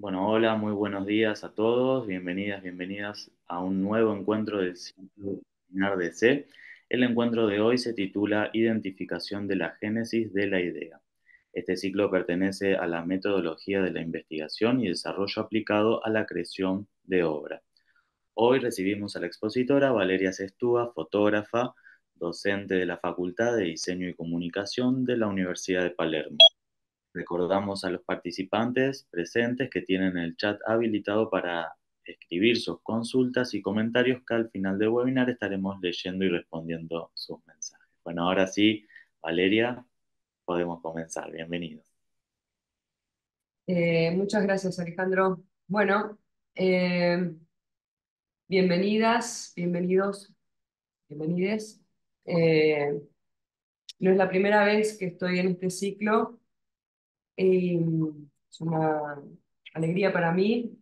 Bueno, hola, muy buenos días a todos. Bienvenidas, bienvenidas a un nuevo encuentro del ciclo DC. El encuentro de hoy se titula Identificación de la génesis de la idea. Este ciclo pertenece a la metodología de la investigación y desarrollo aplicado a la creación de obra. Hoy recibimos a la expositora Valeria Sestúa, fotógrafa, docente de la Facultad de Diseño y Comunicación de la Universidad de Palermo. Recordamos a los participantes presentes que tienen el chat habilitado para escribir sus consultas y comentarios que al final del webinar estaremos leyendo y respondiendo sus mensajes. Bueno, ahora sí, Valeria, podemos comenzar. Bienvenidos. Muchas gracias, Alejandro. Bueno, eh, bienvenidas, bienvenidos, bienvenides. Eh, no es la primera vez que estoy en este ciclo y es una alegría para mí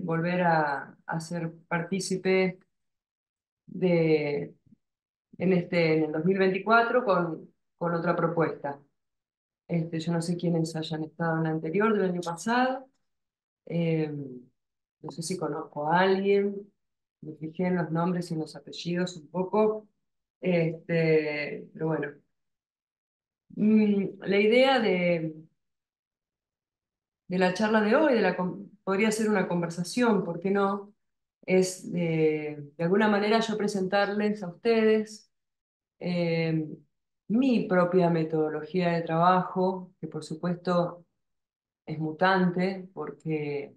volver a ser partícipe de, en el 2024 con otra propuesta. Yo no sé quiénes hayan estado en la anterior del año pasado. Eh, no sé si conozco a alguien, me fijé en los nombres y en los apellidos un poco, pero bueno. La idea de la charla de hoy, podría ser una conversación, ¿por qué no? Es de alguna manera yo presentarles a ustedes eh, mi propia metodología de trabajo, que por supuesto es mutante, porque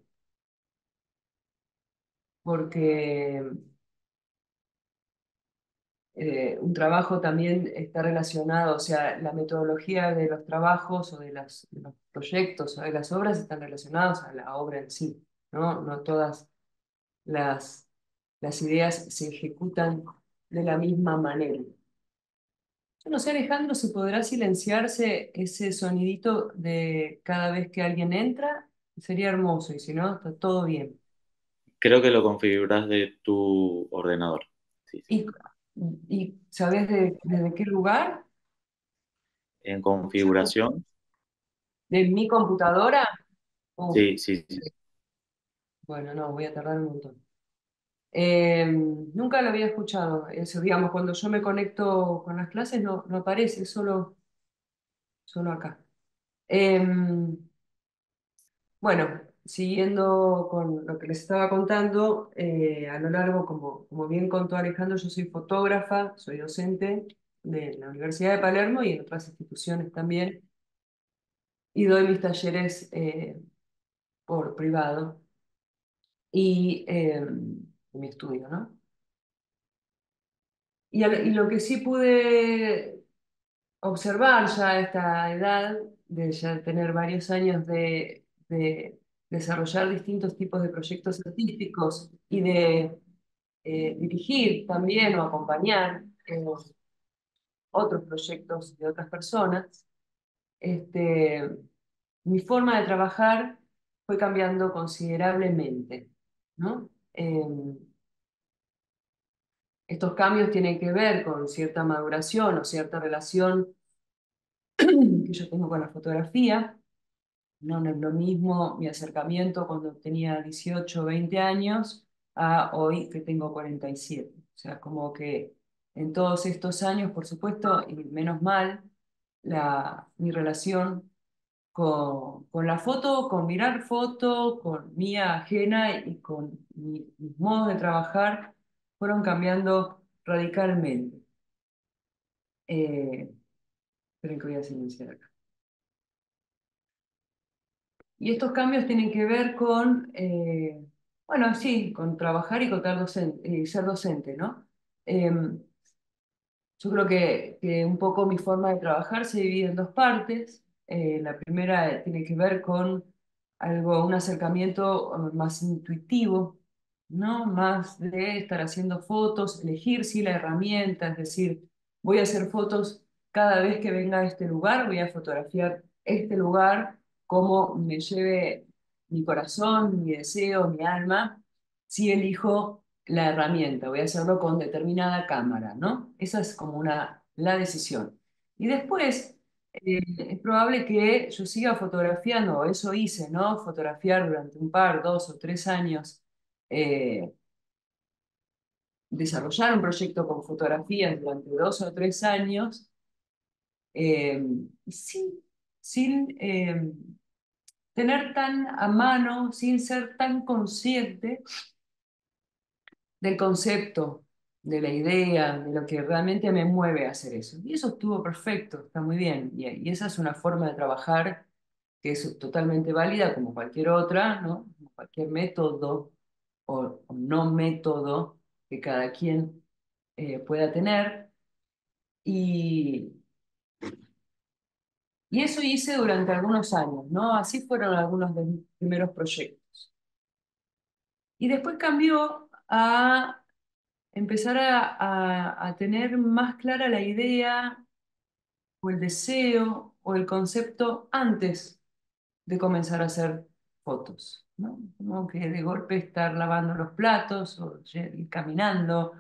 un trabajo también está relacionado, o sea, la metodología de los trabajos o de los proyectos o de las obras están relacionados a la obra en sí, ¿no? No todas las, las ideas se ejecutan de la misma manera. Yo no sé, Alejandro, si podrá silenciarse ese sonidito de cada vez que alguien entra, sería hermoso, y si no, está todo bien. Creo que lo configuras de tu ordenador. Sí, sí. ¿Y, y sabes desde qué lugar? En configuración. ¿De mi computadora? Uf, Sí, sí, sí. bueno, no, voy a tardar un montón. Nunca lo había escuchado. Eso, digamos, cuando yo me conecto con las clases no aparece, solo acá. Em, bueno, siguiendo con lo que les estaba contando, a lo largo, como bien contó Alejandro, yo soy fotógrafa, soy docente de la Universidad de Palermo y en otras instituciones también, y doy mis talleres por privado y en mi estudio, ¿no? Y lo que sí pude observar ya a esta edad, de ya tener varios años de desarrollar distintos tipos de proyectos artísticos y de dirigir también o acompañar otros proyectos de otras personas, este, mi forma de trabajar fue cambiando considerablemente, ¿no? Estos cambios tienen que ver con cierta maduración o cierta relación que yo tengo con la fotografía. No es lo mismo mi acercamiento cuando tenía 18 o 20 años a hoy que tengo 47. O sea, como que en todos estos años, por supuesto, y menos mal, mi relación con la foto, con mirar foto, con mía ajena y con mis modos de trabajar fueron cambiando radicalmente. Eh, Esperen que voy a silenciar acá. Y estos cambios tienen que ver con, bueno, sí, con trabajar y con ser docente, ¿no? Yo creo que un poco mi forma de trabajar se divide en dos partes. La primera tiene que ver con un acercamiento más intuitivo, ¿no? Más de estar haciendo fotos, elegir sí la herramienta, es decir, voy a hacer fotos cada vez que venga a este lugar, voy a fotografiar este lugar como me lleve mi corazón, mi deseo, mi alma, si elijo la herramienta, voy a hacerlo con determinada cámara, ¿no? Esa es como la decisión. Y después es probable que yo siga fotografiando, o eso hice, ¿no? Fotografiar durante un par, 2 o 3 años, eh, desarrollar un proyecto con fotografías durante 2 o 3 años, eh, sin, sin tener tan a mano, sin ser tan consciente del concepto, de la idea, de lo que realmente me mueve a hacer eso. Y eso estuvo perfecto, está muy bien. Y esa es una forma de trabajar que es totalmente válida como cualquier otra, ¿no? Como cualquier método o no método que cada quien pueda tener. Y, y eso hice durante algunos años, ¿no? Así fueron algunos de mis primeros proyectos. Y después cambió a empezar a tener más clara la idea o el deseo o el concepto antes de comenzar a hacer fotos, ¿no? Como que de golpe estar lavando los platos o ir caminando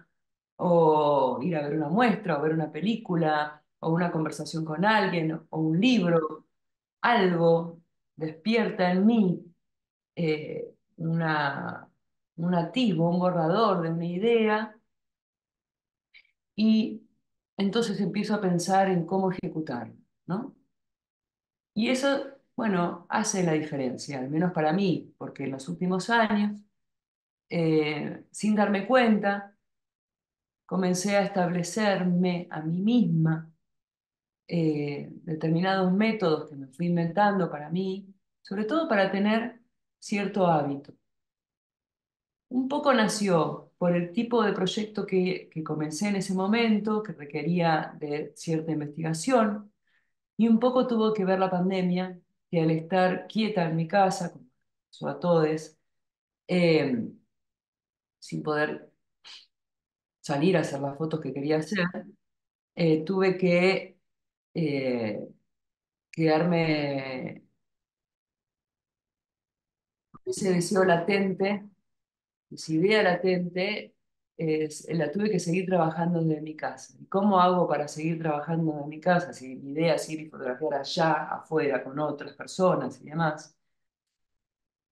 o ir a ver una muestra o ver una película o una conversación con alguien o un libro, algo despierta en mí un atisbo, un borrador de una idea y entonces empiezo a pensar en cómo ejecutarlo, ¿no? Y eso, bueno, hace la diferencia, al menos para mí, porque en los últimos años, sin darme cuenta, comencé a establecerme a mí misma determinados métodos que me fui inventando para mí, sobre todo para tener cierto hábito. Un poco nació por el tipo de proyecto que comencé en ese momento, que requería de cierta investigación, y un poco tuvo que ver la pandemia, que al estar quieta en mi casa, como pasó a todos, eh, sin poder salir a hacer las fotos que quería hacer, tuve que eh, quedarme con ese deseo latente, esa idea latente, la tuve que seguir trabajando desde mi casa. ¿Y cómo hago para seguir trabajando desde mi casa? Si mi idea es ir y fotografiar allá, afuera, con otras personas y demás.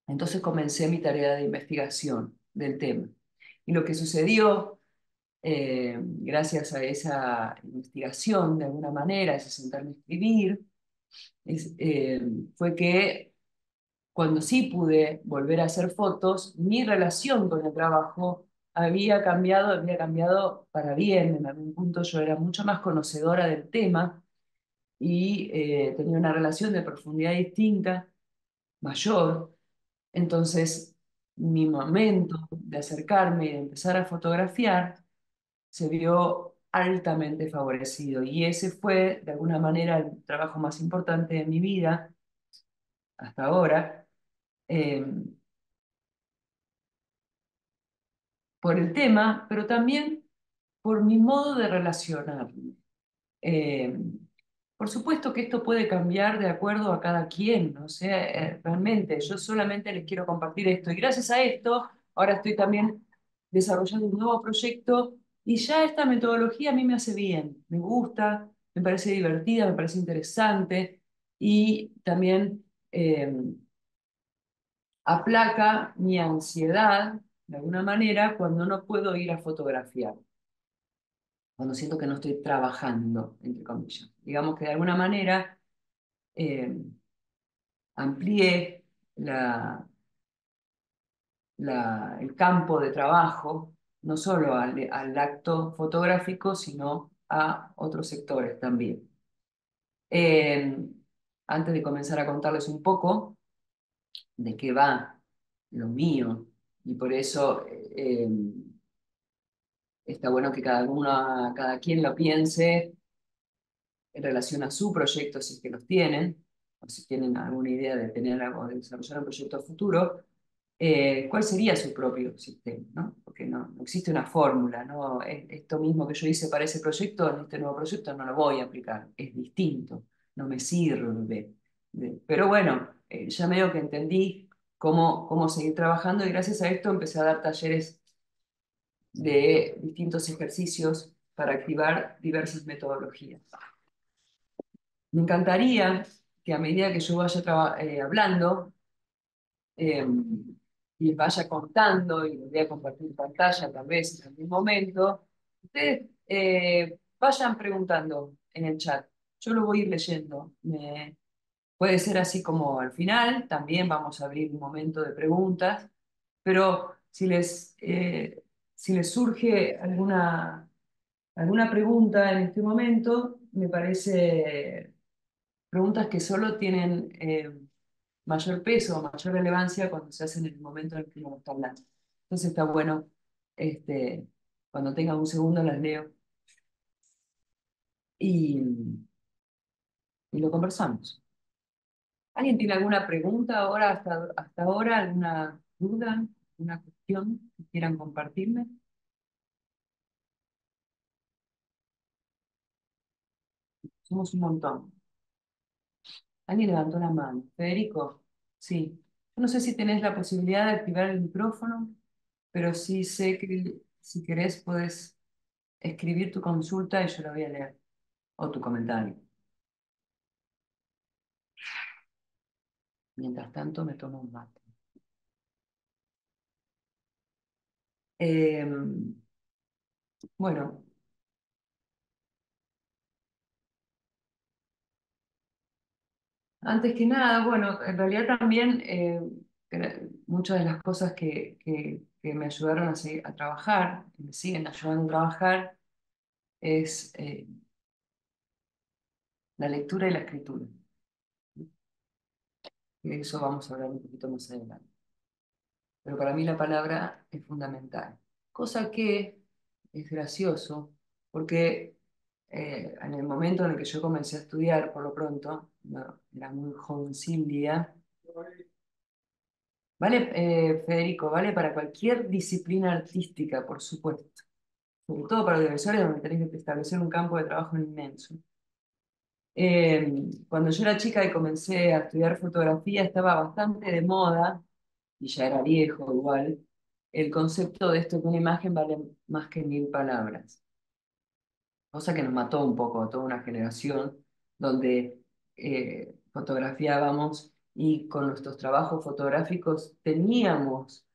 Entonces comencé mi tarea de investigación del tema. Y lo que sucedió, gracias a esa investigación, de alguna manera, ese sentarme a escribir, es, eh, fue que cuando sí pude volver a hacer fotos, mi relación con el trabajo había cambiado para bien. En algún punto yo era mucho más conocedora del tema y tenía una relación de profundidad distinta, mayor. Entonces, mi momento de acercarme y de empezar a fotografiar se vio altamente favorecido. Y ese fue, de alguna manera, el trabajo más importante de mi vida hasta ahora, eh, por el tema, pero también por mi modo de relacionarme. Eh, por supuesto que esto puede cambiar de acuerdo a cada quien, ¿no? O sea, realmente yo solamente les quiero compartir esto y gracias a esto ahora estoy también desarrollando un nuevo proyecto y ya esta metodología a mí me hace bien, me gusta, me parece divertida, me parece interesante y también aplaca mi ansiedad de alguna manera cuando no puedo ir a fotografiar, cuando siento que no estoy trabajando, entre comillas. Digamos que de alguna manera eh, amplié el campo de trabajo, no solo al acto fotográfico, sino a otros sectores también. Eh, Antes de comenzar a contarles un poco de qué va lo mío, y por eso está bueno que cada quien lo piense en relación a su proyecto, si es que los tienen, o si tienen alguna idea de tener algo, de desarrollar un proyecto futuro, cuál sería su propio sistema, ¿no? Porque no existe una fórmula, ¿no? Esto mismo que yo hice para ese proyecto, en este nuevo proyecto no lo voy a aplicar, es distinto, no me sirve. Pero bueno, ya medio que entendí cómo seguir trabajando y gracias a esto empecé a dar talleres de distintos ejercicios para activar diversas metodologías. Me encantaría que a medida que yo vaya hablando eh, y les vaya contando, y les voy a compartir pantalla tal vez en algún momento, ustedes vayan preguntando en el chat. Yo lo voy a ir leyendo. Puede ser así como al final, también vamos a abrir un momento de preguntas, pero si les surge alguna pregunta en este momento, me parece preguntas que solo tienen mayor peso o mayor relevancia cuando se hacen en el momento en el que uno está hablando. Entonces está bueno, este, cuando tenga un segundo las leo y, y lo conversamos. ¿Alguien tiene alguna pregunta ahora, hasta ahora? ¿Alguna duda? ¿Una cuestión que quieran compartirme? Somos un montón. Alguien levantó la mano. Federico, sí. Yo no sé si tenés la posibilidad de activar el micrófono, pero sí sé que si querés podés escribir tu consulta y yo la voy a leer. O tu comentario. Mientras tanto me tomo un mate. Eh, bueno, antes que nada, bueno, en realidad también muchas de las cosas que me ayudaron a trabajar, que me siguen ayudando a trabajar, es la lectura y la escritura. Y de eso vamos a hablar un poquito más adelante. Pero para mí la palabra es fundamental. Cosa que es gracioso, porque en el momento en el que yo comencé a estudiar, por lo pronto, no, era muy jovencilla, vale, Federico, vale para cualquier disciplina artística, por supuesto. Sobre todo para audiovisuales, donde tenés que establecer un campo de trabajo inmenso. Cuando yo era chica y comencé a estudiar fotografía, estaba bastante de moda, y ya era viejo igual, el concepto de esto que una imagen vale más que mil palabras. Cosa que nos mató un poco a toda una generación donde fotografiábamos y con nuestros trabajos fotográficos teníamos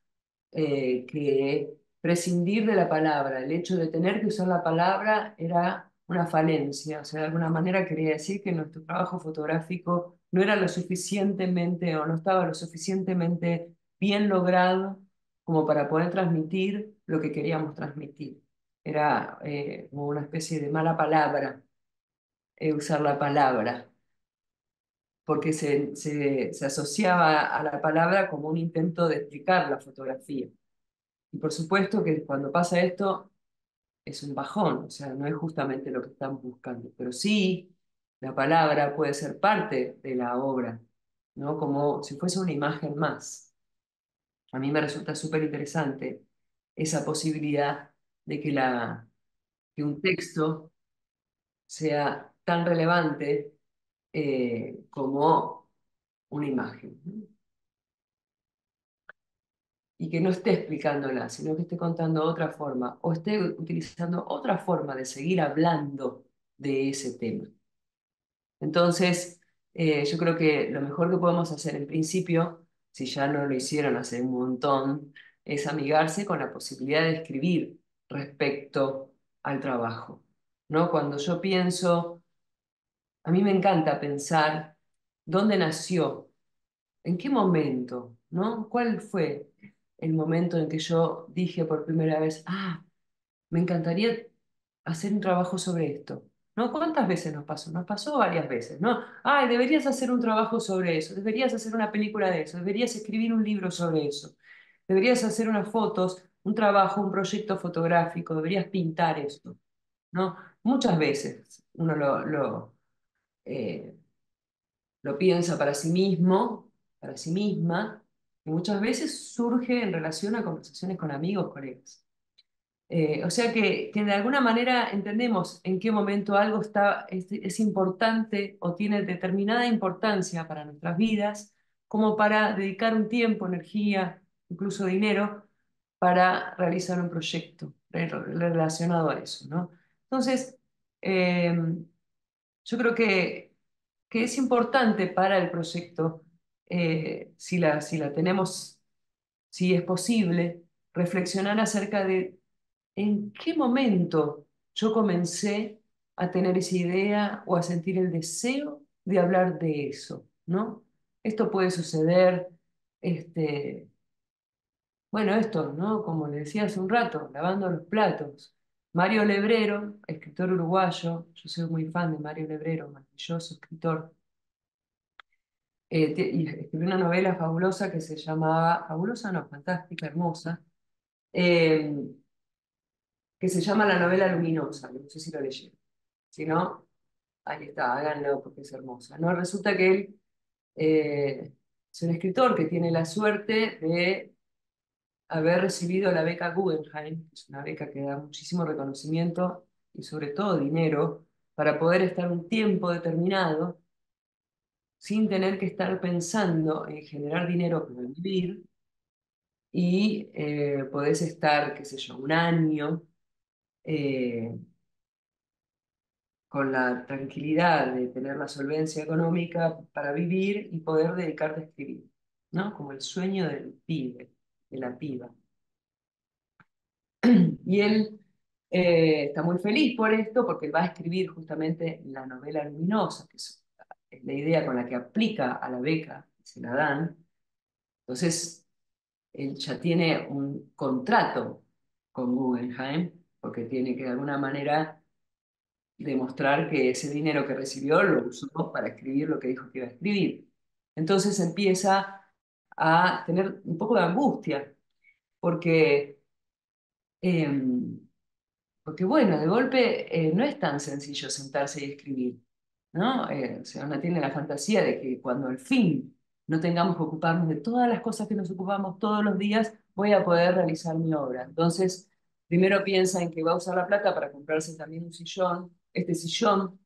que prescindir de la palabra. El hecho de tener que usar la palabra era una falencia, o sea, de alguna manera quería decir que nuestro trabajo fotográfico no era lo suficientemente o no estaba lo suficientemente bien logrado como para poder transmitir lo que queríamos transmitir. Era como una especie de mala palabra usar la palabra, porque se asociaba a la palabra como un intento de explicar la fotografía. Y por supuesto que cuando pasa esto es un bajón, o sea, no es justamente lo que estamos buscando, pero sí la palabra puede ser parte de la obra, ¿no? Como si fuese una imagen más. A mí me resulta súper interesante esa posibilidad de que un texto sea tan relevante como una imagen, ¿no? Y que no esté explicándola, sino que esté contando otra forma o esté utilizando otra forma de seguir hablando de ese tema. Entonces, yo creo que lo mejor que podemos hacer en principio, si ya no lo hicieron hace un montón, es amigarse con la posibilidad de escribir respecto al trabajo, ¿no? Cuando yo pienso, a mí me encanta pensar dónde nació. ¿En qué momento, no? ¿Cuál fue el momento en que yo dije por primera vez, me encantaría hacer un trabajo sobre esto? ¿No? ¿Cuántas veces nos pasó? Nos pasó varias veces, ¿no? Ay, deberías hacer un trabajo sobre eso, deberías hacer una película de eso, deberías escribir un libro sobre eso, deberías hacer unas fotos, un trabajo, un proyecto fotográfico, deberías pintar esto, ¿no? Muchas veces uno eh, lo piensa para sí mismo, para sí misma, y muchas veces surge en relación a conversaciones con amigos, colegas. O sea que de alguna manera entendemos en qué momento algo es importante o tiene determinada importancia para nuestras vidas, como para dedicar un tiempo, energía, incluso dinero, para realizar un proyecto relacionado a eso, ¿no? Entonces, yo creo que que es importante para el proyecto, si la tenemos, si es posible, reflexionar acerca de en qué momento yo comencé a tener esa idea o a sentir el deseo de hablar de eso, ¿no? Esto puede suceder, este, bueno, esto, ¿no? Como le decía hace un rato, lavando los platos. Mario Lebrero, escritor uruguayo, yo soy muy fan de Mario Lebrero, maravilloso escritor, y escribió una novela fabulosa que se llamaba, fabulosa no, fantástica, hermosa, eh, que se llama La novela luminosa, no sé si lo leyeron. Si no, ahí está, háganlo porque es hermosa. No, resulta que él es un escritor que tiene la suerte de haber recibido la beca Guggenheim, que es una beca que da muchísimo reconocimiento y sobre todo dinero para poder estar un tiempo determinado sin tener que estar pensando en generar dinero para vivir y podés estar, qué sé yo, un año eh, con la tranquilidad de tener la solvencia económica para vivir y poder dedicarte a escribir, ¿no? Como el sueño del pibe, de la piba. Y él está muy feliz por esto, porque él va a escribir justamente la novela luminosa, que es la idea con la que aplica a la beca, que se la dan. Entonces, él ya tiene un contrato con Guggenheim, porque tiene que de alguna manera demostrar que ese dinero que recibió lo usó para escribir lo que dijo que iba a escribir. Entonces empieza a tener un poco de angustia, porque, em, porque bueno, de golpe no es tan sencillo sentarse y escribir, ¿no? O sea, uno tiene la fantasía de que cuando al fin no tengamos que ocuparnos de todas las cosas que nos ocupamos todos los días, voy a poder realizar mi obra. Entonces, primero piensa en que va a usar la plata para comprarse también un sillón. Este sillón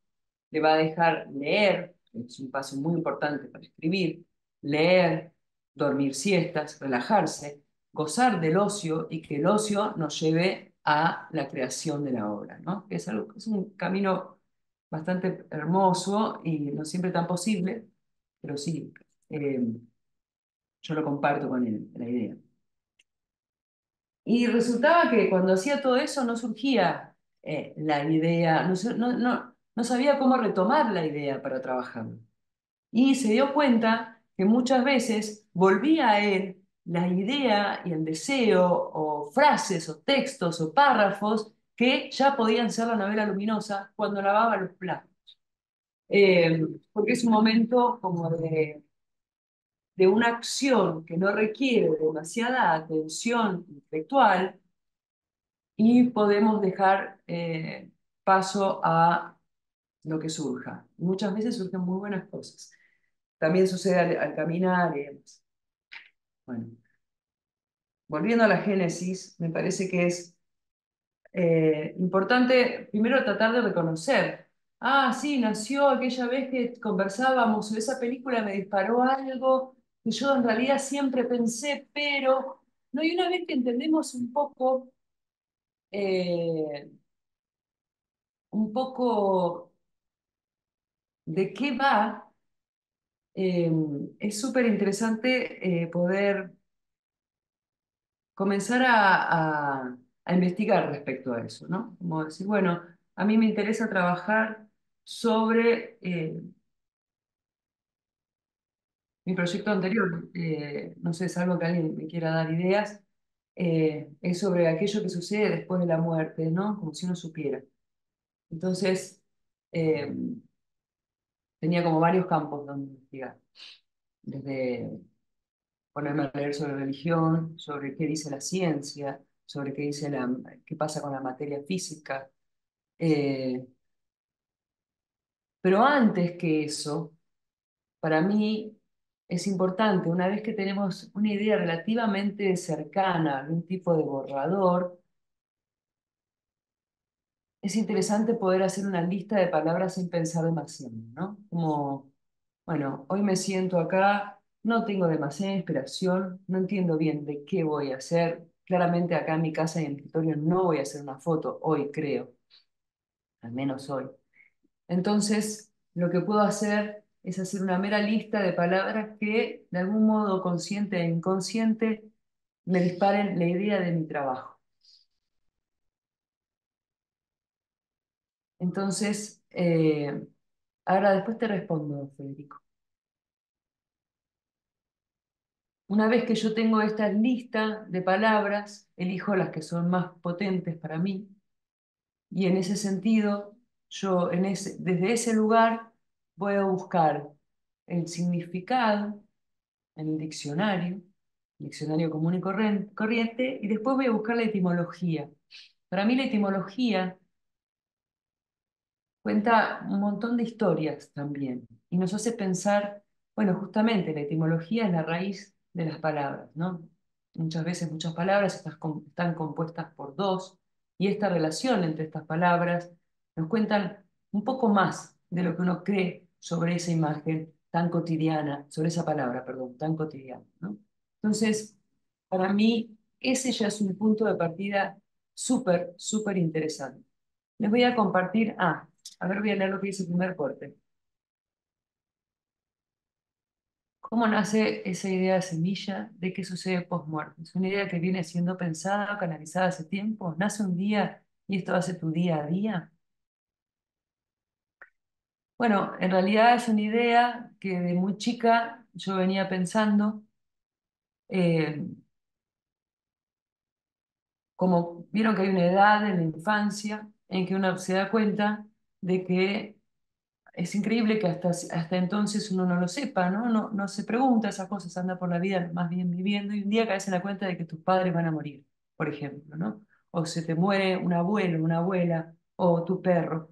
le va a dejar leer, es un paso muy importante para escribir, leer, dormir siestas, relajarse, gozar del ocio y que el ocio nos lleve a la creación de la obra, ¿no? Que es algo, es un camino bastante hermoso y no siempre tan posible, pero sí, eh, yo lo comparto con él, la idea. Y resultaba que cuando hacía todo eso no surgía la idea, no sabía cómo retomar la idea para trabajar. Y se dio cuenta que muchas veces volvía a él la idea y el deseo, o frases, o textos, o párrafos que ya podían ser la novela luminosa cuando lavaba los platos. Porque es un momento como de una acción que no requiere demasiada atención intelectual y podemos dejar paso a lo que surja. Muchas veces surgen muy buenas cosas. También sucede al caminar y demás. Bueno, volviendo a la génesis, me parece que es importante primero tratar de reconocer. Ah, sí, nació aquella vez que conversábamos, o esa película me disparó algo que yo en realidad siempre pensé, pero no, y una vez que entendemos eh, un poco de qué va, eh, es súper interesante poder comenzar a investigar respecto a eso, ¿no? Como decir, bueno, a mí me interesa trabajar sobre mi proyecto anterior, no sé, es algo que alguien me quiera dar ideas, es sobre aquello que sucede después de la muerte, ¿no? Como si uno supiera. Entonces, eh, tenía como varios campos donde investigar, desde ponerme a leer sobre religión, sobre qué dice la ciencia, sobre qué pasa con la materia física. Eh, pero antes que eso, para mí es importante, una vez que tenemos una idea relativamente cercana, algún tipo de borrador, es interesante poder hacer una lista de palabras sin pensar demasiado, ¿no? Como, bueno, hoy me siento acá, no tengo demasiada inspiración, no entiendo bien de qué voy a hacer. Claramente acá en mi casa y en el escritorio no voy a hacer una foto, hoy creo, al menos hoy. Entonces, lo que puedo hacer es hacer una mera lista de palabras que, de algún modo consciente e inconsciente, me disparen la idea de mi trabajo. Entonces, ahora después te respondo, Federico. Una vez que yo tengo esta lista de palabras, elijo las que son más potentes para mí y en ese sentido, yo desde ese lugar voy a buscar el significado en el diccionario común y corriente, y después voy a buscar la etimología. Para mí la etimología cuenta un montón de historias también y nos hace pensar, bueno, justamente la etimología es la raíz de las palabras, ¿no? Muchas veces muchas palabras están compuestas por dos y esta relación entre estas palabras nos cuentan un poco más de lo que uno cree sobre esa imagen tan cotidiana, sobre esa palabra, perdón, tan cotidiana, ¿no? Entonces, para mí, ese ya es un punto de partida súper, súper interesante. Les voy a compartir, a ver, voy a leer lo que dice el primer corte. ¿Cómo nace esa idea de semilla de qué sucede post-muerte? Es una idea que viene siendo pensada, canalizada hace tiempo. ¿Nace un día y esto hace tu día a día? Bueno, en realidad es una idea que de muy chica yo venía pensando, eh, como vieron que hay una edad en la infancia en que uno se da cuenta de que es increíble que hasta entonces uno no lo sepa, ¿no? No se pregunta esas cosas, anda por la vida más bien viviendo y un día caes en la cuenta de que tus padres van a morir, por ejemplo, ¿no? O se te muere un abuelo, una abuela, o tu perro.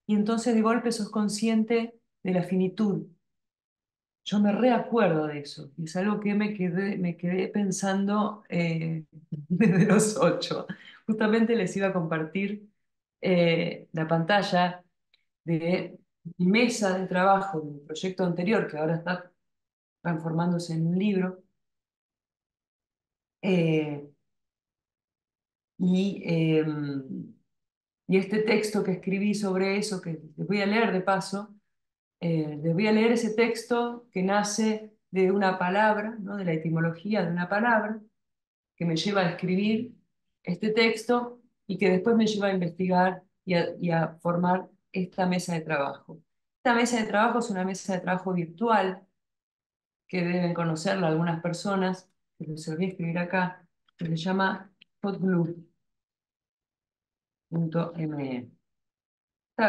Y entonces de golpe sos consciente de la finitud. Yo me reacuerdo de eso, y es algo que me quedé pensando desde los 8. Justamente les iba a compartir la pantalla de mi mesa de trabajo de mi proyecto anterior, que ahora está transformándose en un libro, eh, y, eh, y este texto que escribí sobre eso, que les voy a leer de paso, les voy a leer ese texto que nace de una palabra, ¿no? De la etimología de una palabra, que me lleva a escribir este texto y que después me lleva a investigar y a formar esta mesa de trabajo. Esta mesa de trabajo es una mesa de trabajo virtual que deben conocerla algunas personas, que se los voy a escribir acá, que se llama hotglue.me.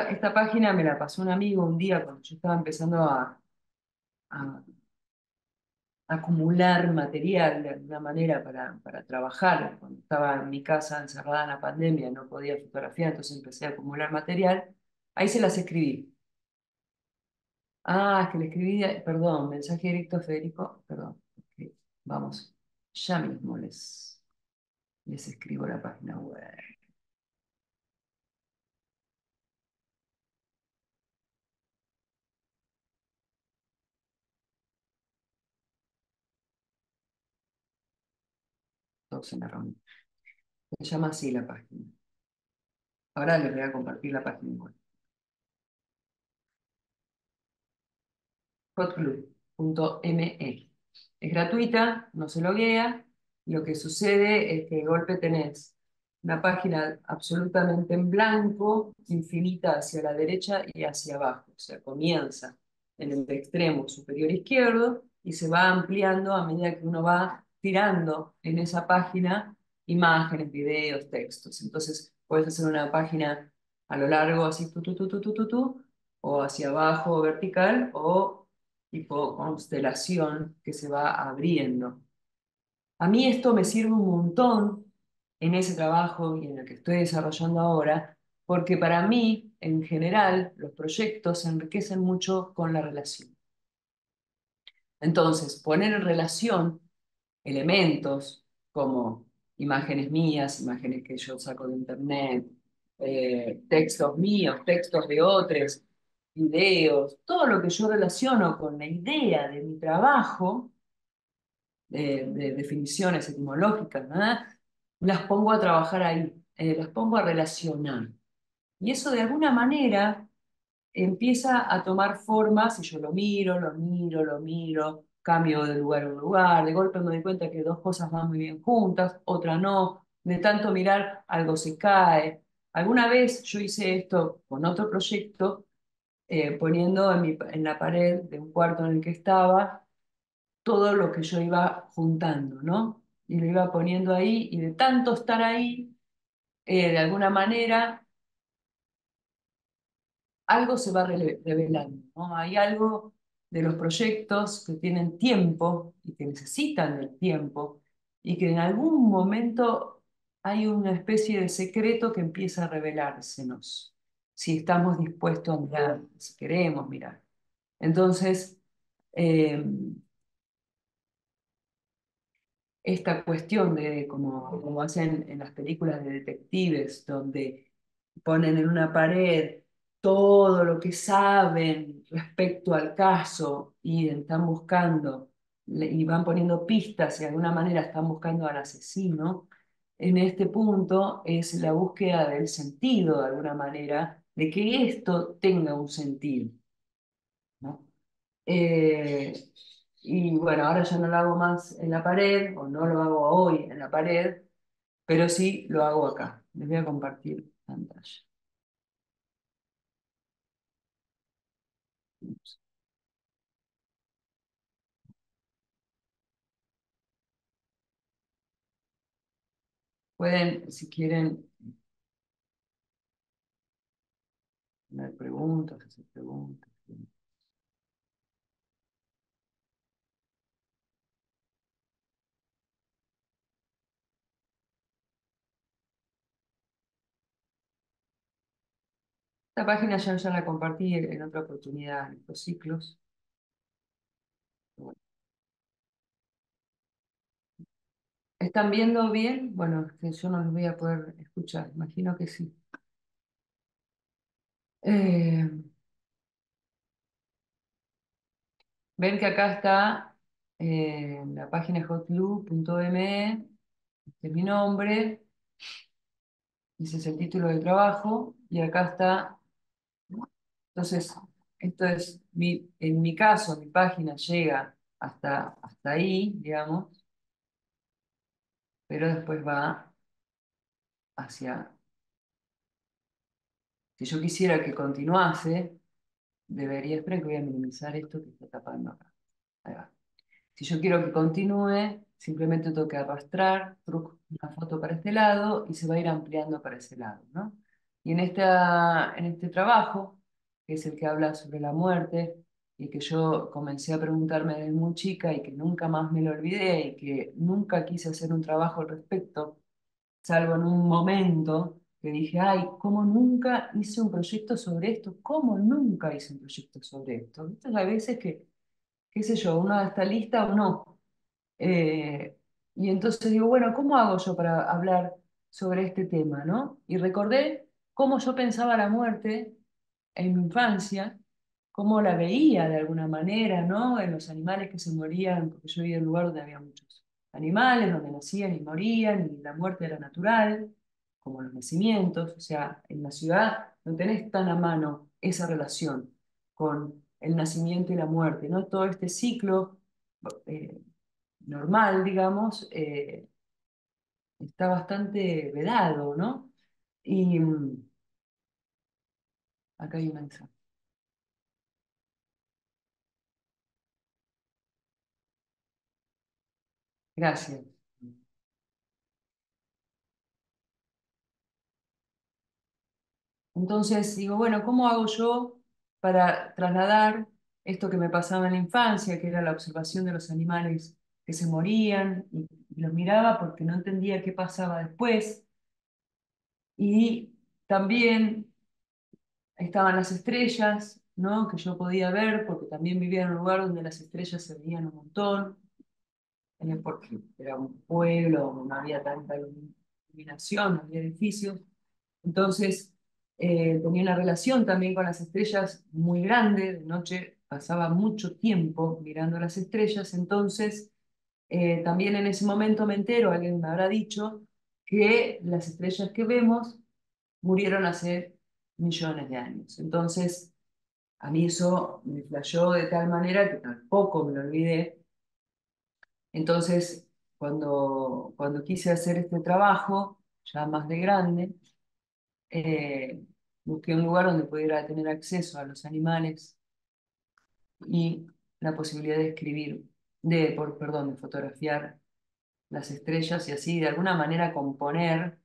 Esta página me la pasó un amigo un día cuando yo estaba empezando a acumular material de alguna manera para trabajar. Cuando estaba en mi casa encerrada en la pandemia, no podía fotografiar, entonces empecé a acumular material. Ahí se las escribí. Es que le escribí, perdón, mensaje directo a Federico, perdón. Ok, vamos, ya mismo les escribo la página web. Todos en la reunión. Se llama así la página. Ahora les voy a compartir la página web. hotclub.me. Es gratuita, no se loguea. Lo que sucede es que de golpe tenés una página absolutamente en blanco, infinita hacia la derecha y hacia abajo. O sea, comienza en el extremo superior izquierdo y se va ampliando a medida que uno va tirando en esa página imágenes, videos, textos. Entonces, puedes hacer una página a lo largo, así, o hacia abajo vertical, o tipo constelación que se va abriendo. A mí esto me sirve un montón en ese trabajo y en el que estoy desarrollando ahora, porque para mí, en general, los proyectos se enriquecen mucho con la relación. Entonces, poner en relación elementos como imágenes mías, imágenes que yo saco de internet, textos míos, textos de otros, videos, todo lo que yo relaciono con la idea de mi trabajo, de definiciones etimológicas, ¿verdad? Las pongo a trabajar ahí, las pongo a relacionar. Y eso de alguna manera empieza a tomar formas y yo lo miro, lo miro, lo miro, cambio de lugar a un lugar, de golpe me doy cuenta que dos cosas van muy bien juntas, otra no, de tanto mirar algo se cae. Alguna vez yo hice esto con otro proyecto, poniendo en la pared de un cuarto en el que estaba todo lo que yo iba juntando, ¿no? Y lo iba poniendo ahí y de tanto estar ahí, de alguna manera algo se va revelando, ¿no? Hay algo de los proyectos que tienen tiempo y que necesitan del tiempo y que en algún momento hay una especie de secreto que empieza a revelársenos, si estamos dispuestos a mirar, si queremos mirar. Entonces, eh, esta cuestión de, como hacen en las películas de detectives, donde ponen en una pared todo lo que saben respecto al caso y están buscando y van poniendo pistas y de alguna manera están buscando al asesino, en este punto es la búsqueda del sentido, de alguna manera, de que esto tenga un sentido, ¿no? Eh, y bueno, ahora ya no lo hago más en la pared, o no lo hago hoy en la pared, pero sí lo hago acá. Les voy a compartir pantalla. Pueden, si quieren, poner preguntas, hacer preguntas. Esta página ya la compartí en otra oportunidad, en los ciclos. Bueno, ¿están viendo bien? Bueno, es que yo no los voy a poder escuchar, imagino que sí. Eh, Ven que acá está la página hotlu.me, este es mi nombre, ese es el título del trabajo, y acá está, entonces, esto es, en mi caso, mi página llega hasta ahí, digamos, pero después va hacia, si yo quisiera que continuase, debería, espera que voy a minimizar esto que está tapando acá. Ahí va. Si yo quiero que continúe, simplemente tengo que arrastrar una foto para este lado y se va a ir ampliando para ese lado, ¿no? Y en este trabajo, que es el que habla sobre la muerte, y que yo comencé a preguntarme desde muy chica y que nunca más me lo olvidé y que nunca quise hacer un trabajo al respecto, salvo en un momento que dije, ay, ¿cómo nunca hice un proyecto sobre esto? ¿Cómo nunca hice un proyecto sobre esto? Entonces, a veces que, qué sé yo, uno está lista o no. Eh, y entonces digo, bueno, ¿cómo hago yo para hablar sobre este tema, no? Y recordé cómo yo pensaba la muerte en mi infancia, cómo la veía de alguna manera, ¿no? En los animales que se morían, porque yo vivía en un lugar donde había muchos animales, donde nacían y morían, y la muerte era natural, como los nacimientos. O sea, en la ciudad no tenés tan a mano esa relación con el nacimiento y la muerte, ¿no? Todo este ciclo eh, normal, digamos, está bastante vedado, ¿no? Y acá hay un mensaje. Gracias. Entonces digo, bueno, ¿cómo hago yo para trasladar esto que me pasaba en la infancia, que era la observación de los animales que se morían, y los miraba porque no entendía qué pasaba después? Y también estaban las estrellas, ¿no? Que yo podía ver porque también vivía en un lugar donde las estrellas se veían un montón, porque era un pueblo donde no había tanta iluminación, no había edificios. Entonces, tenía una relación también con las estrellas muy grande. De noche pasaba mucho tiempo mirando las estrellas. Entonces, también en ese momento me entero, alguien me habrá dicho, que las estrellas que vemos murieron hace millones de años. Entonces, a mí eso me flasheó de tal manera que tampoco me lo olvidé. Entonces, cuando quise hacer este trabajo, ya más de grande, eh, busqué un lugar donde pudiera tener acceso a los animales y la posibilidad de escribir, perdón, de fotografiar las estrellas y así de alguna manera componer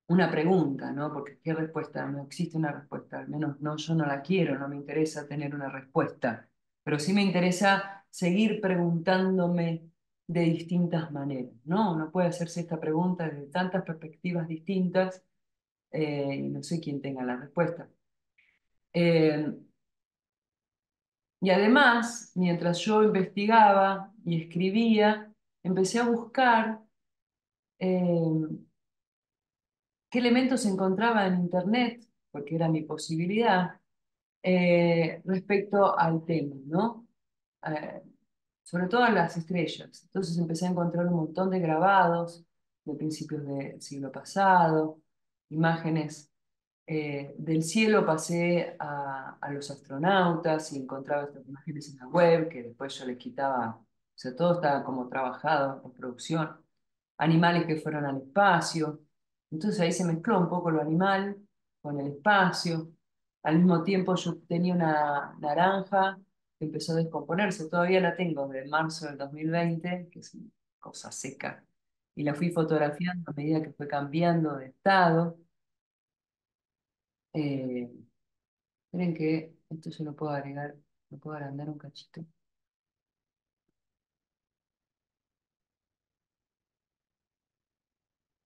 una pregunta, ¿no? Porque ¿qué respuesta? No existe una respuesta, al menos no, yo no la quiero, no me interesa tener una respuesta, pero sí me interesa seguir preguntándome de distintas maneras, ¿no? Uno puede hacerse esta pregunta desde tantas perspectivas distintas y no sé quién tenga la respuesta. Eh, y además, mientras yo investigaba y escribía, empecé a buscar eh, qué elementos encontraba en Internet, porque era mi posibilidad, respecto al tema, ¿no? Eh, Sobre todo a las estrellas. Entonces empecé a encontrar un montón de grabados de principios del siglo pasado, imágenes del cielo, pasé a los astronautas y encontraba estas imágenes en la web que después yo les quitaba, o sea, todo estaba como trabajado en producción, animales que fueron al espacio. Entonces ahí se mezcló un poco lo animal con el espacio. Al mismo tiempo yo tenía una naranja que empezó a descomponerse, todavía la tengo de marzo del 2020, que es una cosa seca, y la fui fotografiando a medida que fue cambiando de estado. Eh, Esperen que esto se lo puedo agregar, lo puedo agrandar un cachito,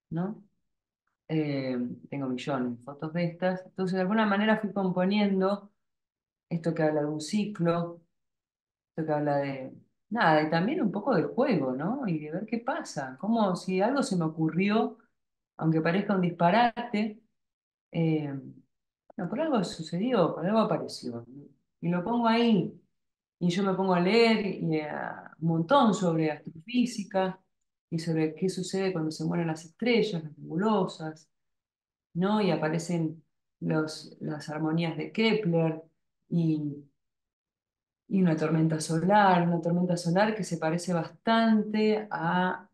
¿no? Eh, Tengo millones de fotos de estas. Entonces, de alguna manera fui componiendo esto que habla de un ciclo, esto que habla de nada, y también un poco de juego, ¿no? Y de ver qué pasa. Como si algo se me ocurrió, aunque parezca un disparate, eh, bueno, por algo sucedió, por algo apareció. Y lo pongo ahí. Y yo me pongo a leer un montón sobre astrofísica y sobre qué sucede cuando se mueren las estrellas, las nebulosas, ¿no? Y aparecen las armonías de Kepler y, y una tormenta solar que se parece bastante a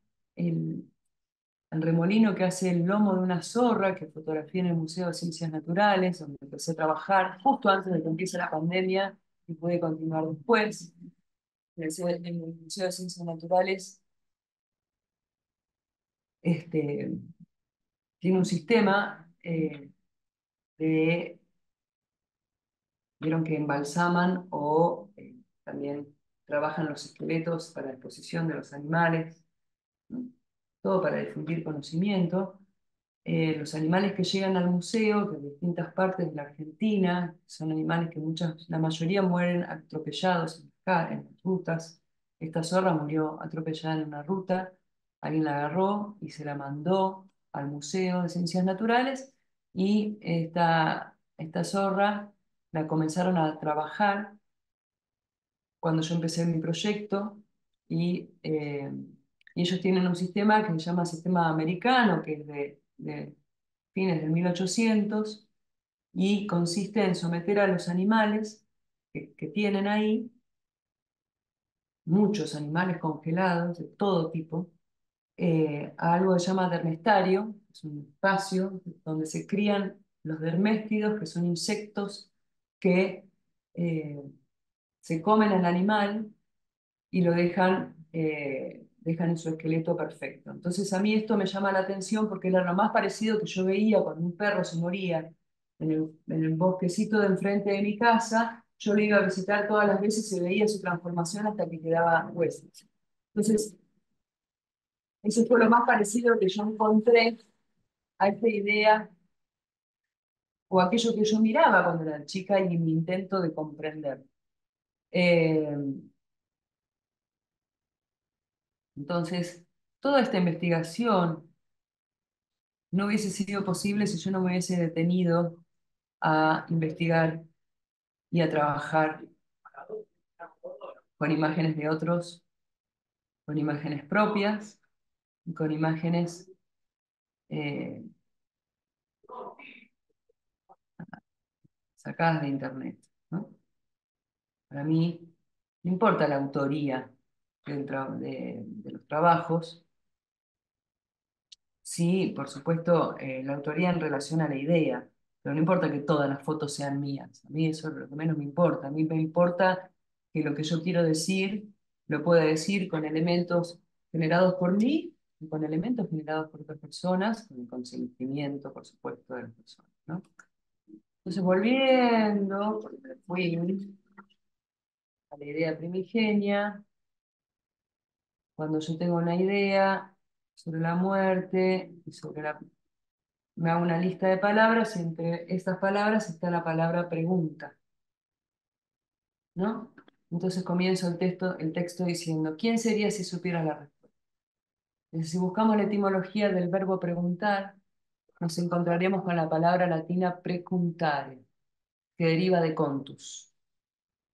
el remolino que hace el lomo de una zorra que fotografié en el Museo de Ciencias Naturales, donde empecé a trabajar justo antes de que empiece la pandemia y pude continuar después. En el Museo de Ciencias Naturales este, tiene un sistema de, vieron que embalsaman o también trabajan los esqueletos para la exposición de los animales, ¿no? Todo para difundir conocimiento. Los animales que llegan al museo de distintas partes de la Argentina son animales que la mayoría mueren atropellados en las rutas. Esta zorra murió atropellada en una ruta, alguien la agarró y se la mandó al Museo de Ciencias Naturales y esta zorra la comenzaron a trabajar cuando yo empecé mi proyecto y ellos tienen un sistema que se llama sistema americano, que es de fines del 1800 y consiste en someter a los animales que tienen ahí, muchos animales congelados de todo tipo, a algo que se llama dermestario, es un espacio donde se crían los derméstidos, que son insectos que eh, se comen al animal y lo dejan en su esqueleto perfecto. Entonces a mí esto me llama la atención porque era lo más parecido que yo veía cuando un perro se moría en el bosquecito de enfrente de mi casa. Yo lo iba a visitar todas las veces y se veía su transformación hasta que quedaba huesos. Entonces, eso fue lo más parecido que yo encontré a esta idea o aquello que yo miraba cuando era chica y mi intento de comprender. Eh, entonces, toda esta investigación no hubiese sido posible si yo no me hubiese detenido a investigar y a trabajar con imágenes de otros, con imágenes propias y con imágenes eh, sacadas de internet, ¿no? Para mí, no importa la autoría de los trabajos, sí, por supuesto, la autoría en relación a la idea, pero no importa que todas las fotos sean mías. A mí eso es lo que menos me importa. A mí me importa que lo que yo quiero decir lo pueda decir con elementos generados por mí y con elementos generados por otras personas, con el consentimiento, por supuesto, de las personas, ¿no? Entonces, volviendo, porque me fui a la idea primigenia, cuando yo tengo una idea sobre la muerte y sobre me hago una lista de palabras y entre estas palabras está la palabra pregunta, ¿no? Entonces comienzo el texto diciendo, ¿quién sería si supiera la respuesta? Entonces, si buscamos la etimología del verbo preguntar, nos encontraremos con la palabra latina precuntare, que deriva de contus.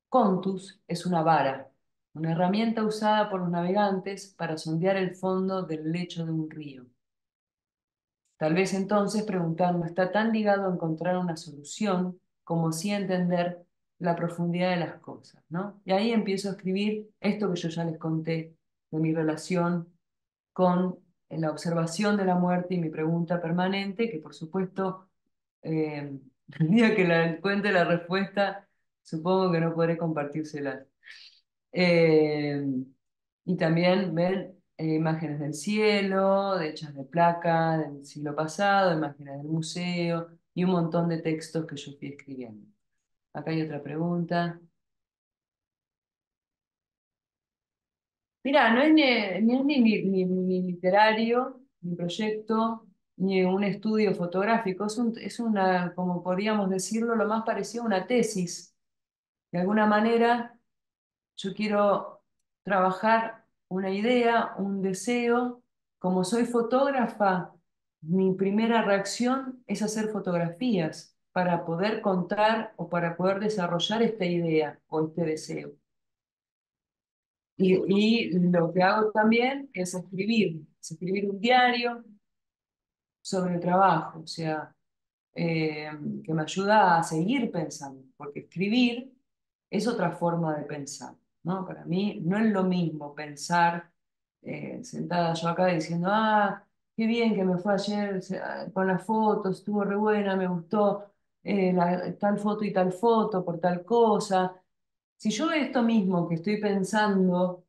Contus es una vara, una herramienta usada por los navegantes para sondear el fondo del lecho de un río. Tal vez entonces preguntar no está tan ligado a encontrar una solución como sí a entender la profundidad de las cosas, ¿no? Y ahí empiezo a escribir esto que yo ya les conté de mi relación con la observación de la muerte y mi pregunta permanente, que por supuesto, el día que la encuentre la respuesta, supongo que no podré compartírsela. Eh, y también ven imágenes del cielo, hechas de placa del siglo pasado, imágenes del museo y un montón de textos que yo fui escribiendo. Acá hay otra pregunta. Mirá, no es ni literario, ni proyecto, ni un estudio fotográfico. Es una, como podríamos decirlo, lo más parecido a una tesis. De alguna manera, yo quiero trabajar una idea, un deseo. Como soy fotógrafa, mi primera reacción es hacer fotografías para poder contar o para poder desarrollar esta idea o este deseo. Y lo que hago también es escribir un diario sobre el trabajo, o sea, eh, que me ayuda a seguir pensando, porque escribir es otra forma de pensar, ¿no? Para mí no es lo mismo pensar sentada yo acá diciendo, qué bien que me fue ayer con las fotos, estuvo re buena, me gustó tal foto y tal foto por tal cosa. Si yo esto mismo que estoy pensando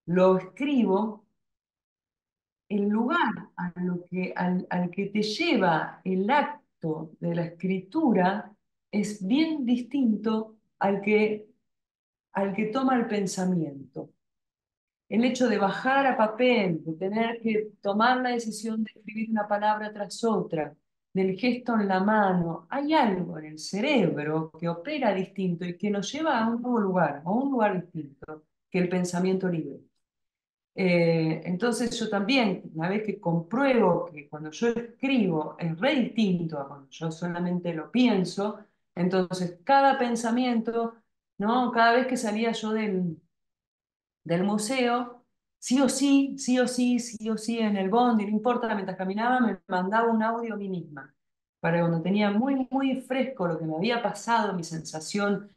lo escribo, el lugar al que te lleva el acto de la escritura es bien distinto al que toma el pensamiento. El hecho de bajar a papel, de tener que tomar la decisión de escribir una palabra tras otra, del gesto en la mano, hay algo en el cerebro que opera distinto y que nos lleva a un nuevo lugar, a un lugar distinto que el pensamiento libre. Entonces yo también, una vez que compruebo que cuando yo escribo es re distinto a cuando yo solamente lo pienso, entonces cada pensamiento, ¿no? Cada vez que salía yo del museo, sí o sí, sí o sí, sí o sí en el bondi, no importa, mientras caminaba me mandaba un audio a mí misma, para cuando tenía muy, muy fresco lo que me había pasado, mi sensación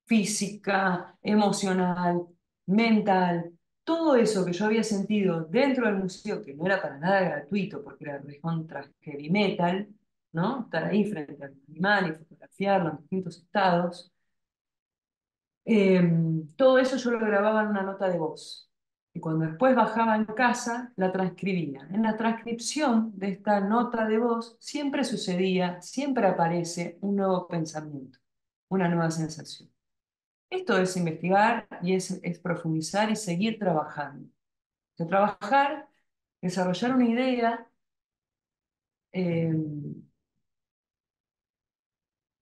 física, emocional, mental, todo eso que yo había sentido dentro del museo, que no era para nada gratuito, porque era recontra heavy metal, ¿no? Estar ahí frente al animal y fotografiarlo en distintos estados. Todo eso yo lo grababa en una nota de voz. Y cuando después bajaba en casa, la transcribía. En la transcripción de esta nota de voz siempre sucedía, siempre aparece un nuevo pensamiento, una nueva sensación. Esto es investigar y es profundizar y seguir trabajando. De trabajar, desarrollar una idea, eh,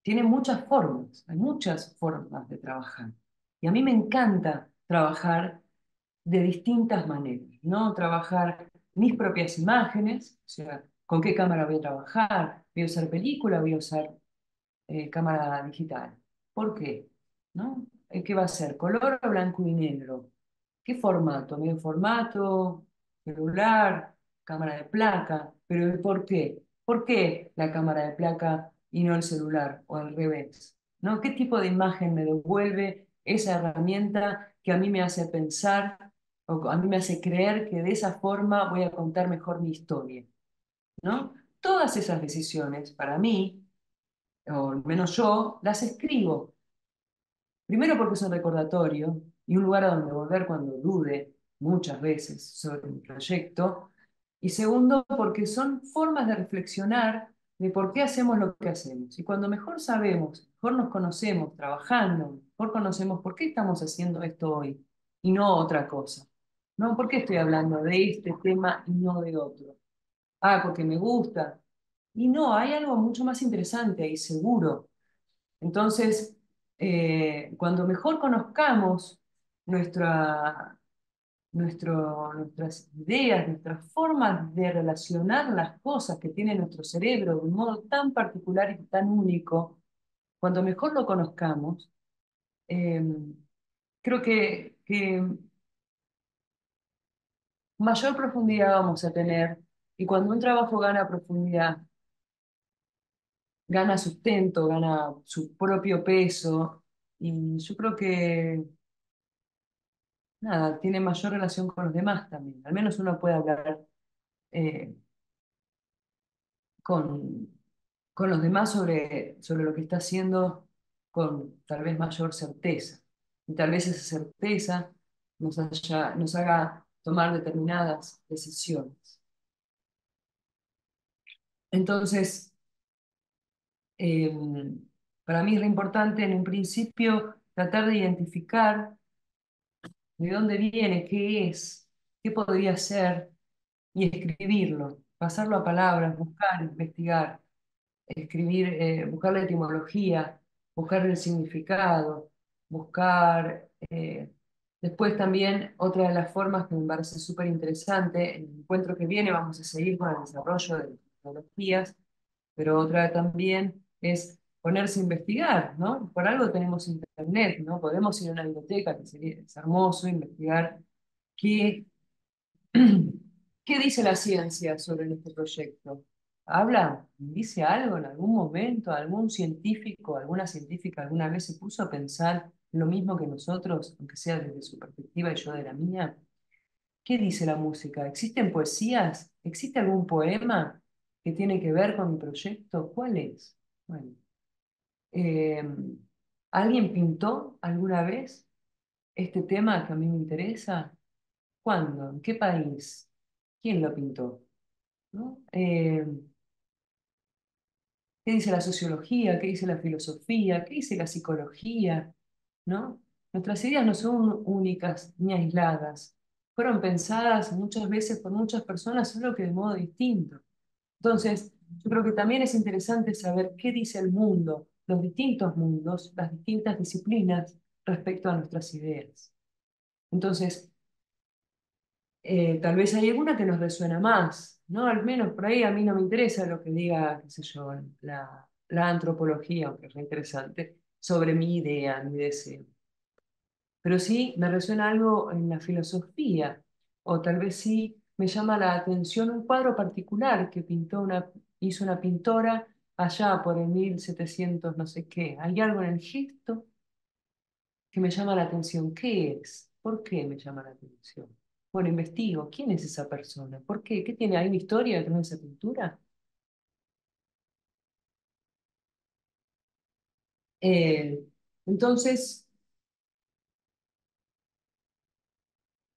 tiene muchas formas, hay muchas formas de trabajar. Y a mí me encanta trabajar de distintas maneras, ¿no? Trabajar mis propias imágenes, o sea, con qué cámara voy a trabajar, voy a usar película, voy a usar cámara digital. ¿Por qué? ¿No? ¿Qué va a ser? ¿Color o blanco y negro? ¿Qué formato? ¿Medio formato? ¿Celular? ¿Cámara de placa? ¿Pero el por qué? ¿Por qué la cámara de placa y no el celular, o al revés, ¿no? ¿Qué tipo de imagen me devuelve esa herramienta que a mí me hace pensar o a mí me hace creer que de esa forma voy a contar mejor mi historia, ¿no? Todas esas decisiones, para mí, o al menos yo, las escribo. Primero porque es un recordatorio y un lugar a donde volver cuando dude muchas veces sobre mi proyecto. Y segundo porque son formas de reflexionar de por qué hacemos lo que hacemos. Y cuando mejor sabemos, mejor nos conocemos trabajando, mejor conocemos por qué estamos haciendo esto hoy y no otra cosa. ¿No? ¿Por qué estoy hablando de este tema y no de otro? Ah, porque me gusta. Y no, hay algo mucho más interesante ahí, seguro. Entonces, cuando mejor conozcamos nuestra, nuestras ideas, nuestras formas de relacionar las cosas que tiene nuestro cerebro de un modo tan particular y tan único, cuando mejor lo conozcamos, eh, creo que mayor profundidad vamos a tener. Y cuando un trabajo gana profundidad, gana sustento, gana su propio peso, y yo creo que nada, tiene mayor relación con los demás también. Al menos uno puede hablar eh, con, con los demás sobre lo que está haciendo con tal vez mayor certeza. Y tal vez esa certeza nos haga tomar determinadas decisiones. Entonces, eh, para mí es re importante en un principio tratar de identificar de dónde viene, qué es, qué podría ser, y escribirlo, pasarlo a palabras, buscar, investigar, escribir, buscar la etimología, buscar el significado, buscar... después también otra de las formas que me parece súper interesante, en el encuentro que viene vamos a seguir con el desarrollo de tecnologías, pero otra también es ponerse a investigar, ¿no? Por algo tenemos internet, ¿no? Podemos ir a una biblioteca, que sería, es hermoso, investigar qué ¿qué dice la ciencia sobre este proyecto? ¿Habla? ¿Dice algo en algún momento? ¿Algún científico, alguna científica alguna vez se puso a pensar lo mismo que nosotros, aunque sea desde su perspectiva y yo de la mía? ¿Qué dice la música? ¿Existen poesías? ¿Existe algún poema que tiene que ver con mi proyecto? ¿Cuál es? Bueno, eh, ¿alguien pintó alguna vez este tema que a mí me interesa? ¿Cuándo? ¿En qué país? ¿Quién lo pintó? ¿No? ¿Qué dice la sociología? ¿Qué dice la filosofía? ¿Qué dice la psicología? ¿No? Nuestras ideas no son únicas ni aisladas. Fueron pensadas muchas veces por muchas personas, solo que de modo distinto. Entonces, yo creo que también es interesante saber qué dice el mundo, los distintos mundos, las distintas disciplinas respecto a nuestras ideas. Entonces, tal vez hay alguna que nos resuena más, ¿no? Al menos por ahí a mí no me interesa lo que diga, qué sé yo, la antropología, aunque es re interesante, sobre mi idea, mi deseo. Pero sí me resuena algo en la filosofía, o tal vez sí me llama la atención un cuadro particular que hizo una pintora allá por el 1700 no sé qué. Hay algo en el gesto que me llama la atención. ¿Qué es? ¿Por qué me llama la atención? Bueno, investigo. ¿Quién es esa persona? ¿Por qué? ¿Qué tiene? ¿Hay una historia detrás de esa pintura? Eh, entonces,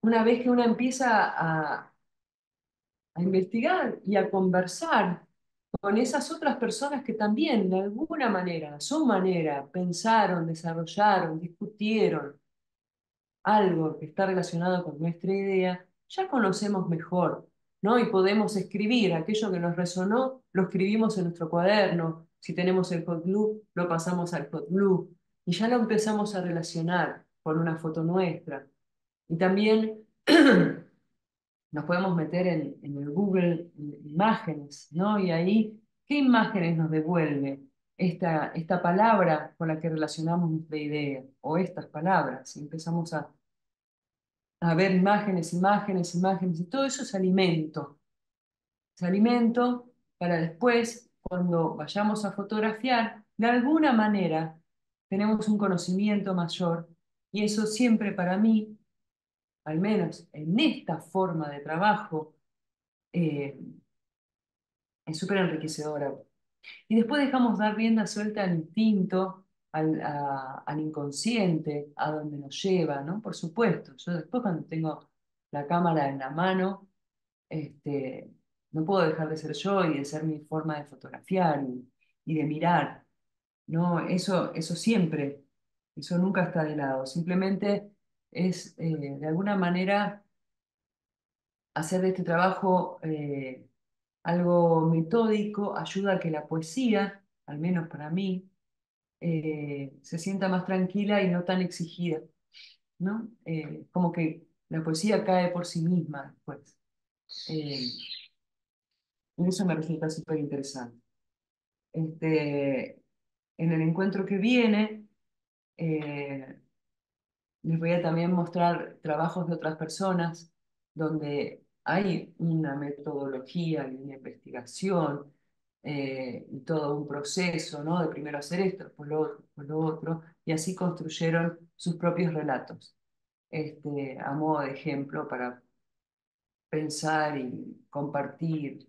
una vez que uno empieza a investigar y a conversar con esas otras personas que también, de alguna manera, a su manera, pensaron, desarrollaron, discutieron, algo que está relacionado con nuestra idea, ya conocemos mejor, ¿no? Y podemos escribir aquello que nos resonó, lo escribimos en nuestro cuaderno. Si tenemos el hot glue, lo pasamos al hot glue. Y ya lo empezamos a relacionar con una foto nuestra. Y también nos podemos meter en el Google Imágenes, ¿no? Y ahí, ¿qué imágenes nos devuelve esta palabra con la que relacionamos nuestra idea? O estas palabras. Y empezamos a ver imágenes, imágenes, imágenes, y todo eso es alimento. Es alimento para después, cuando vayamos a fotografiar, de alguna manera tenemos un conocimiento mayor y eso siempre para mí, al menos en esta forma de trabajo, eh, es súper enriquecedora. Y después dejamos dar rienda suelta al instinto, al inconsciente, a donde nos lleva, ¿no? Por supuesto, yo después cuando tengo la cámara en la mano, este, no puedo dejar de ser yo y de ser mi forma de fotografiar y de mirar, ¿no? Eso siempre, eso nunca está de lado, simplemente es de alguna manera hacer de este trabajo algo metódico, ayuda a que la poesía, al menos para mí, se sienta más tranquila y no tan exigida, ¿no? Como que la poesía cae por sí misma después. Eh, y eso me resulta súper interesante. Este, en el encuentro que viene, eh, les voy a también mostrar trabajos de otras personas donde hay una metodología y una investigación y todo un proceso, ¿no? De primero hacer esto, después lo otro, después lo otro, y así construyeron sus propios relatos, a modo de ejemplo para pensar y compartir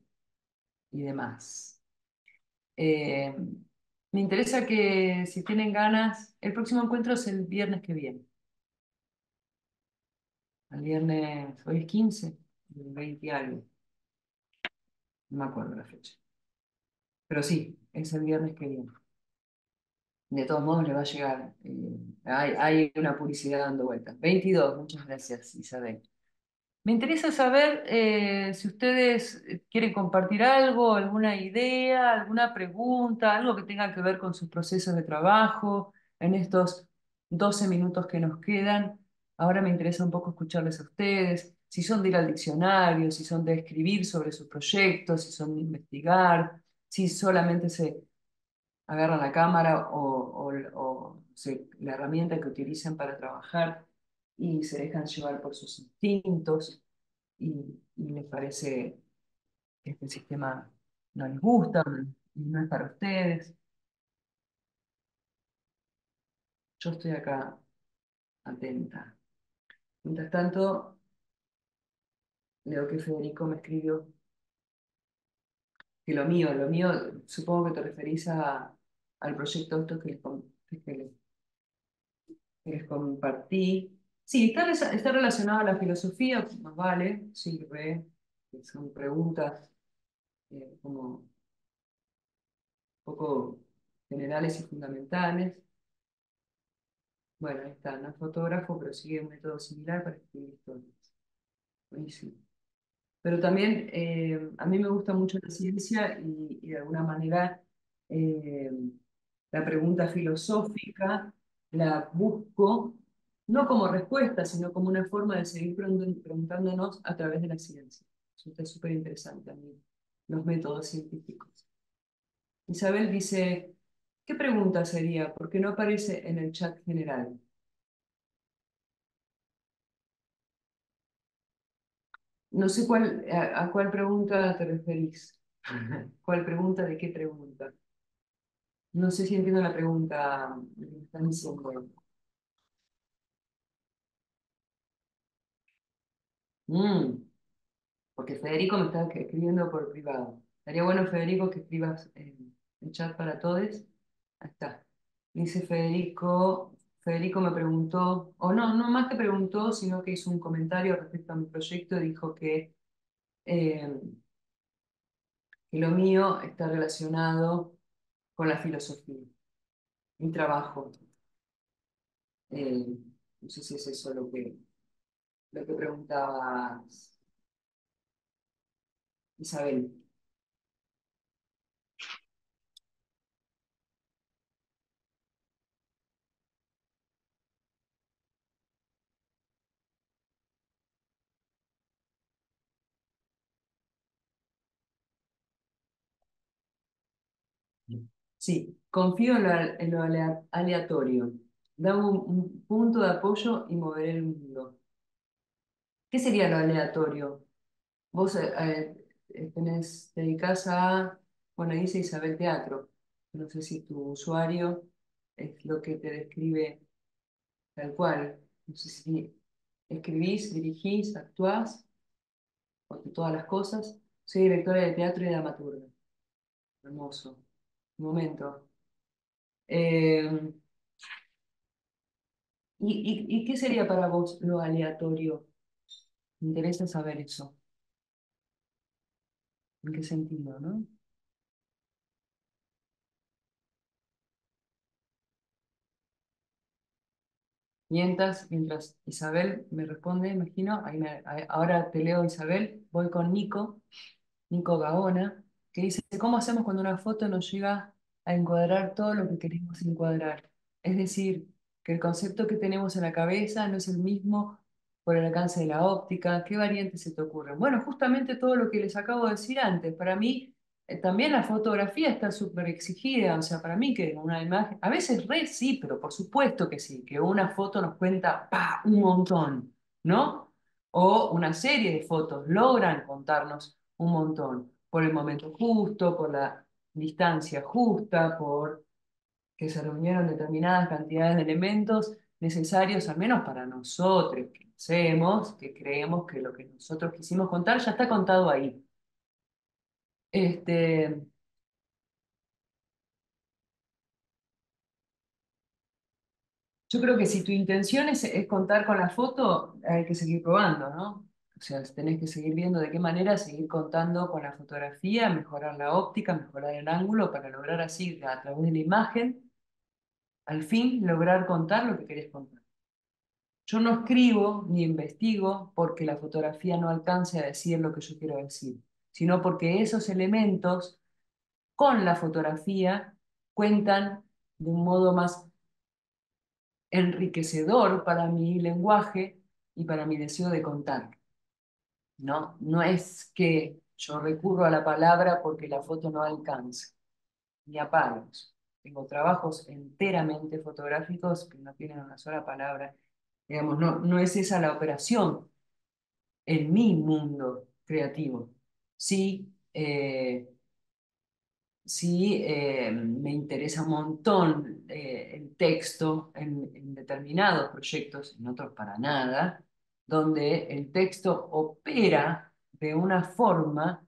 y demás. Eh, Me interesa que si tienen ganas, el próximo encuentro es el viernes que viene. El viernes, hoy es 15, 20 y algo, no me acuerdo la fecha. Pero sí, es el viernes que viene. De todos modos le va a llegar. Hay una publicidad dando vueltas. 22, muchas gracias, Isabel. Me interesa saber si ustedes quieren compartir algo, alguna idea, alguna pregunta, algo que tenga que ver con sus procesos de trabajo en estos 12 minutos que nos quedan. Ahora me interesa un poco escucharles a ustedes, si son de ir al diccionario, si son de escribir sobre sus proyectos, si son de investigar, si solamente se agarran la cámara la herramienta que utilizan para trabajar y se dejan llevar por sus instintos y les parece que este sistema no les gusta y no es para ustedes. Yo estoy acá atenta. Mientras tanto, leo que Federico me escribió que lo mío, supongo que te referís al proyecto esto que les compartí. Sí, está relacionado a la filosofía, más vale, sí, que son preguntas como un poco generales y fundamentales. Bueno, ahí está, no es fotógrafo, pero sigue un método similar para escribir historias. Buenísimo. Pero también a mí me gusta mucho la ciencia y de alguna manera eh, la pregunta filosófica la busco no como respuesta, sino como una forma de seguir preguntándonos a través de la ciencia. Eso está súper interesante a mí, los métodos científicos. Isabel dice, ¿qué pregunta sería? ¿Por qué no aparece en el chat general? No sé a cuál pregunta te referís. ¿Cuál pregunta de qué pregunta? No sé si entiendo la pregunta que me están diciendo. Mm, porque Federico me está escribiendo por privado. Estaría bueno, Federico, que escribas en chat para todos. Ahí está. Dice Federico me preguntó, o no, no más que preguntó, sino que hizo un comentario respecto a mi proyecto, dijo eh, que lo mío está relacionado con la filosofía, mi trabajo. Eh, no sé si es eso lo que preguntabas, Isabel. Sí, confío en lo aleatorio. Dame un punto de apoyo y moveré el mundo. ¿Qué sería lo aleatorio? Vos te dedicás a Bueno, ahí dice Isabel Teatro. No sé si tu usuario es lo que te describe tal cual. No sé si escribís, dirigís, actuás, o de todas las cosas. Soy directora de teatro y dramaturga. Hermoso. Un momento. Eh, ¿Y qué sería para vos lo aleatorio? Me interesa saber eso. ¿En qué sentido, no? Mientras Isabel me responde, imagino, ahora te leo Isabel, voy con Nico Gaona, que dice, ¿cómo hacemos cuando una foto nos llega a encuadrar todo lo que queremos encuadrar? Es decir, que el concepto que tenemos en la cabeza no es el mismo por el alcance de la óptica. ¿Qué variantes se te ocurren? Bueno, justamente todo lo que les acabo de decir antes. Para mí, también la fotografía está súper exigida. O sea, para mí que una imagen, a veces sí, pero por supuesto que sí, que una foto nos cuenta ¡pa! Un montón, ¿no? O una serie de fotos logran contarnos un montón, por el momento justo, por la distancia justa, por que se reunieron determinadas cantidades de elementos necesarios, al menos para nosotros, que hacemos, que creemos que lo que nosotros quisimos contar ya está contado ahí. Este, yo creo que si tu intención es contar con la foto, hay que seguir probando, ¿no? O sea, tenés que seguir viendo de qué manera seguir contando con la fotografía, mejorar la óptica, mejorar el ángulo para lograr así, a través de la imagen, al fin lograr contar lo que querés contar. Yo no escribo ni investigo porque la fotografía no alcance a decir lo que yo quiero decir, sino porque esos elementos con la fotografía cuentan de un modo más enriquecedor para mi lenguaje y para mi deseo de contar. No, no es que yo recurro a la palabra porque la foto no alcance, ni a palos. Tengo trabajos enteramente fotográficos que no tienen una sola palabra. Digamos, no es esa la operación en mi mundo creativo. Sí, sí, me interesa un montón el texto en determinados proyectos, en otros para nada, donde el texto opera de una forma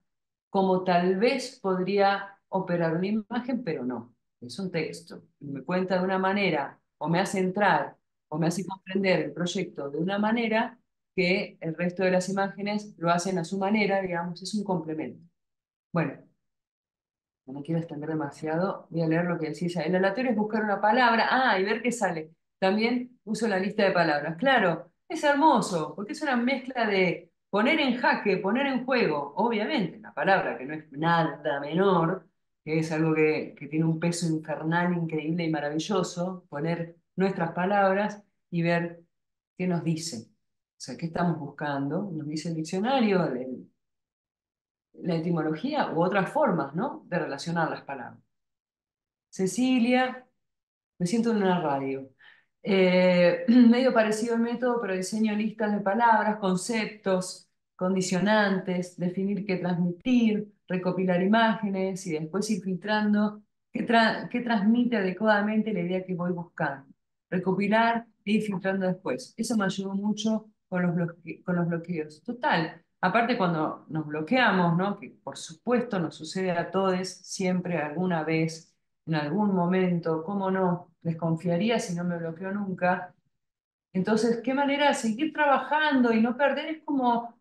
como tal vez podría operar una imagen, pero no. Es un texto. Y me cuenta de una manera, o me hace entrar, o me hace comprender el proyecto de una manera que el resto de las imágenes lo hacen a su manera, digamos, es un complemento. Bueno, no me quiero extender demasiado, voy a leer lo que decía. El aleatorio es buscar una palabra, y ver qué sale. También uso la lista de palabras. Claro, es hermoso, porque es una mezcla de poner en jaque, poner en juego, obviamente, la palabra que no es nada menor, que es algo que tiene un peso infernal, increíble y maravilloso, poner nuestras palabras y ver qué nos dice. O sea, ¿qué estamos buscando? Nos dice el diccionario, la etimología u otras formas, ¿no? De relacionar las palabras. Cecilia, me siento en una radio. Medio parecido al método, pero diseño listas de palabras, conceptos, condicionantes, definir qué transmitir, recopilar imágenes y después ir filtrando qué transmite adecuadamente la idea que voy buscando. Recopilar e ir filtrando después. Eso me ayudó mucho con los bloqueos. Total, aparte cuando nos bloqueamos, ¿no? Que por supuesto nos sucede a todos siempre alguna vez en algún momento, ¿cómo no? Desconfiaría si no me bloqueo nunca. Entonces, ¿qué manera de seguir trabajando y no perder? Es como,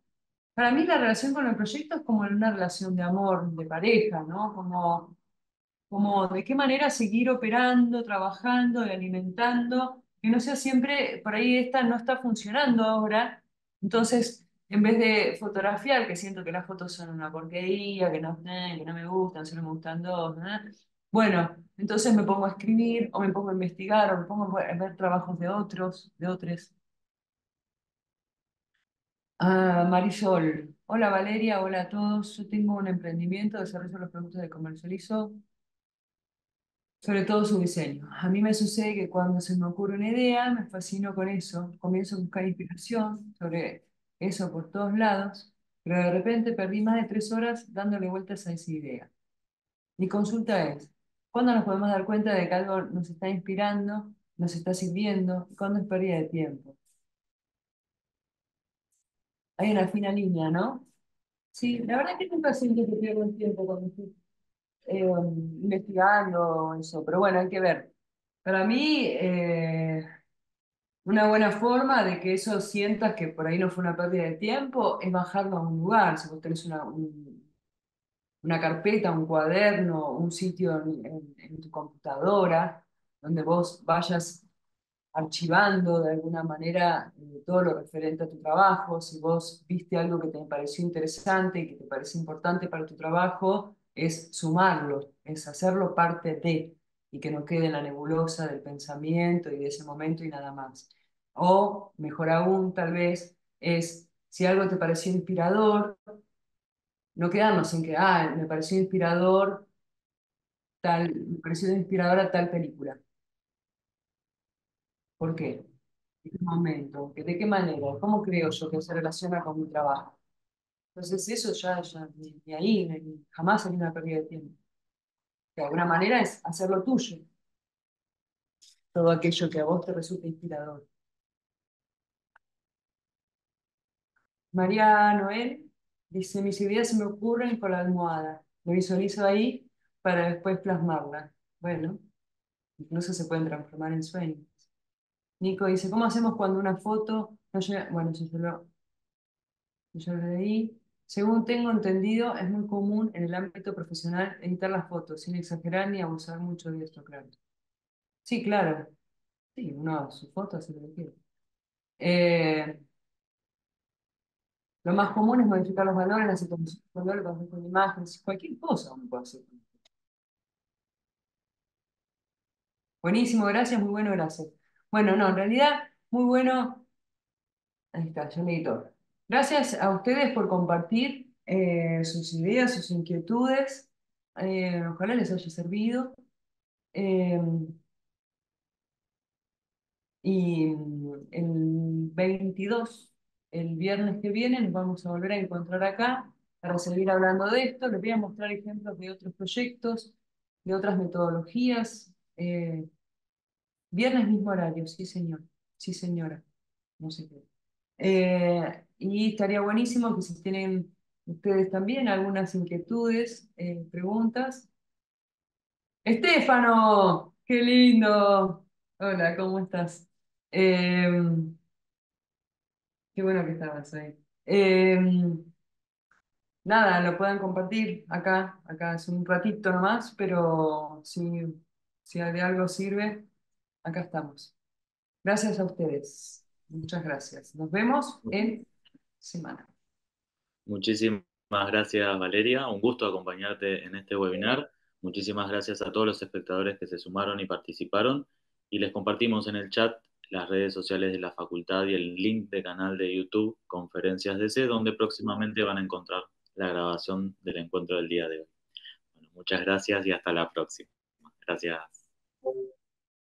para mí la relación con el proyecto es como una relación de amor, de pareja, ¿no? Como de qué manera seguir operando, trabajando y alimentando, que no sea siempre, por ahí esta no está funcionando ahora, entonces en vez de fotografiar, que siento que las fotos son una porquería, que no me gustan, solo me gustan dos, bueno, entonces me pongo a escribir o me pongo a investigar o me pongo a ver trabajos de otros, de otros. Marisol, hola Valeria, hola a todos. Yo tengo un emprendimiento, desarrollo los productos de comercializo sobre todo su diseño. A mí me sucede que cuando se me ocurre una idea, me fascino con eso, comienzo a buscar inspiración sobre eso por todos lados, pero de repente perdí más de 3 horas dándole vueltas a esa idea. Mi consulta es, ¿cuándo nos podemos dar cuenta de que algo nos está inspirando, nos está sirviendo, y cuándo es pérdida de tiempo? Hay una fina línea, ¿no? Sí, la verdad que nunca siento que pierdo el tiempo cuando estoy investigando eso, pero bueno, hay que ver. Para mí, una buena forma de que eso sientas que por ahí no fue una pérdida de tiempo es bajarlo a un lugar. Si vos tenés una carpeta, un cuaderno, un sitio en tu computadora, donde vos vayas archivando de alguna manera todo lo referente a tu trabajo. Si vos viste algo que te pareció interesante y que te parece importante para tu trabajo, es sumarlo, es hacerlo parte de, y que no quede en la nebulosa del pensamiento y de ese momento y nada más. O, mejor aún, tal vez, es si algo te pareció inspirador, no quedarnos en que, me pareció inspirador me pareció inspiradora tal película. ¿Por qué? ¿En qué momento? ¿De qué manera? ¿Cómo creo yo que se relaciona con mi trabajo? Entonces eso ya ni ahí, jamás hay una pérdida de tiempo. De alguna manera es hacerlo tuyo, todo aquello que a vos te resulta inspirador. María Noel dice, mis ideas se me ocurren con la almohada. Lo visualizo ahí para después plasmarla. Bueno, incluso se pueden transformar en sueños. Nico dice, ¿cómo hacemos cuando una foto no llega? Bueno, eso yo lo leí. Según tengo entendido, es muy común en el ámbito profesional editar las fotos, sin exagerar ni abusar mucho de esto, claro. Sí, claro. Sí, uno sus fotos hace lo que quiere. Eh, lo más común es modificar los valores, la situación, color, con imágenes, cualquier cosa uno puede hacer. Buenísimo, gracias, muy bueno, gracias. Bueno, no, en realidad, muy bueno. Ahí está, ya leí todo. Gracias a ustedes por compartir sus ideas, sus inquietudes. Ojalá les haya servido. Eh, y el 22, el viernes que viene, nos vamos a volver a encontrar acá para seguir hablando de esto. Les voy a mostrar ejemplos de otros proyectos, de otras metodologías. Viernes mismo horario, sí señor, sí señora, no sé qué. Y estaría buenísimo que si tienen ustedes también algunas inquietudes, preguntas. Estefano, qué lindo. Hola, ¿cómo estás? Eh, qué bueno que estabas ahí. Nada, lo pueden compartir acá es un ratito nomás, pero si de algo sirve, acá estamos. Gracias a ustedes. Muchas gracias. Nos vemos en semana. Muchísimas gracias, Valeria. Un gusto acompañarte en este webinar. Muchísimas gracias a todos los espectadores que se sumaron y participaron. Y les compartimos en el chat las redes sociales de la facultad y el link de canal de YouTube Conferencias DC, donde próximamente van a encontrar la grabación del encuentro del día de hoy. Bueno, muchas gracias y hasta la próxima. Gracias.